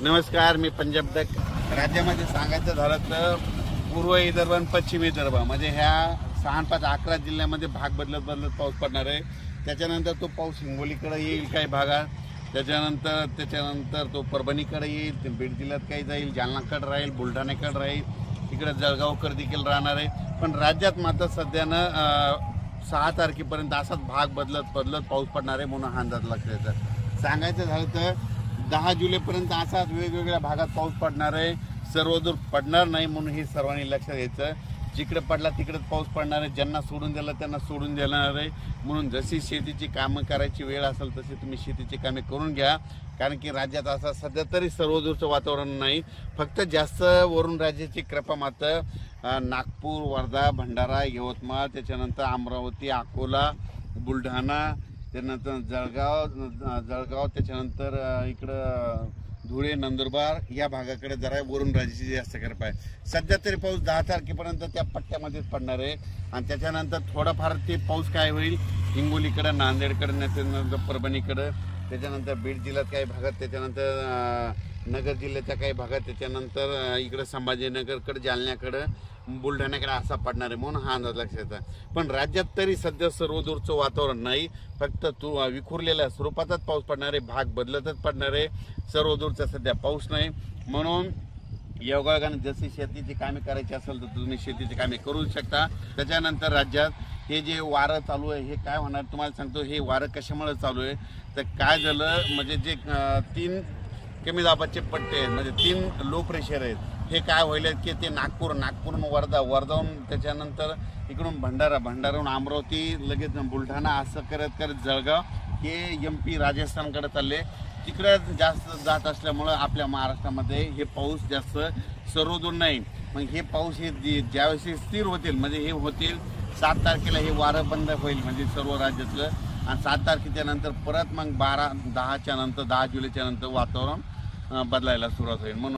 नमस्कार, मी पंजाब तक. राज्यामध्ये सांगायचं झालं तर पूर्व विदर्भ आणि पश्चिम विदर्भ म्हणजे ह्या 6, 5, 11 जिल्ह्यामध्ये भाग बदलत पाऊस पडणार आहे. त्याच्यानंतर तो पाऊस हिंगोलीकडे येईल काही भागात, त्याच्यानंतर तो परभणीकडे येईल, बीड जिल्ह्यात काही जाईल, जालनाकडे राहील, बुलढाण्याकडे राहील, इकडे जळगावकडे देखील राहणार आहे. पण राज्यात मात्र सध्यानं 6 तारखेपर्यंत असाच भाग बदलत पाऊस पडणार आहे म्हणून हा अंदाज लागतो. सांगायचं झालं तर 10 जुलैपर्यंत असाच वेगवेगळ्या भागात पाऊस पडणार आहे. सर्वदूर पडणार नाही म्हणून हे सर्वांनी लक्षात घ्यायचं. जिकडे पडला तिकडेच पाऊस पडणार आहे. ज्यांना सोडून दिलं त्यांना सोडून देणार आहे. म्हणून जशी शेतीची कामं करायची वेळ असेल तशी तुम्ही शेतीची कामे करून घ्या. कारण की राज्यात असं सध्या तरी सर्वदूरचं वातावरण नाही, फक्त जास्त वरून राज्याची कृपा मात्र नागपूर, वर्धा, भंडारा, यवतमाळ, त्याच्यानंतर अमरावती, अकोला, बुलढाणा, त्यानंतर जळगाव, त्याच्यानंतर इकडं धुळे, नंदुरबार या भागाकडे जरा वरून राज्याची जास्त कृपा आहे. सध्या तरी पाऊस 10 तारखेपर्यंत त्या पट्ट्यामध्येच पडणार आहे. आणि त्याच्यानंतर थोडाफार ते पाऊस काय होईल हिंगोलीकडं, नांदेडकडं, त्याच्यानंतर परभणीकडं, त्याच्यानंतर बीड जिल्ह्यात काही भागात, त्याच्यानंतर नगर जिल्ह्याच्या काही भागात, त्याच्यानंतर इकडं संभाजीनगरकडं, जालन्याकडं, बुलढाण्याकडे असा पडणार आहे म्हणून हा अंदाज लक्षात येतो. पण राज्यात तरी सध्या सर्वदूरचं वातावरण नाही, फक्त विखुरलेल्या स्वरूपातच पाऊस पडणार आहे. भाग बदलतच पडणार आहे. सर्वदूरचा सध्या पाऊस नाही. म्हणून योगायोगाने जशी शेतीची कामे करायची असेल तर तुम्ही शेतीची कामे करू शकता. त्याच्यानंतर राज्यात हे जे वारं चालू आहे हे काय होणार तुम्हाला सांगतो. हे वारं कशामुळे चालू आहे तर काय झालं म्हणजे जे 3 कमी दाबाचे पट्टे आहेत म्हणजे 3 लो प्रेशर आहेत, हे काय होईल की ते नागपूरहून वर्धाहून त्याच्यानंतर इकडून भंडाराहून अमरावती, लगेच बुलढाणा असं करत जळगाव हे MP राजस्थानकडे चालले. तिकडे जास्त जात असल्यामुळं आपल्या महाराष्ट्रामध्ये हे पाऊस जास्त सर्वदूर नाही. मग हे पाऊस हे ज्यावेळेस स्थिर होतील म्हणजे हे होतील 7 तारखेला हे वारं बंद होईल म्हणजे सर्व राज्यातलं. आणि 7 तारखेच्या नंतर परत मग 10 जुलैच्या नंतर वातावरण बदलायला सुरुवात होईल. म्हणून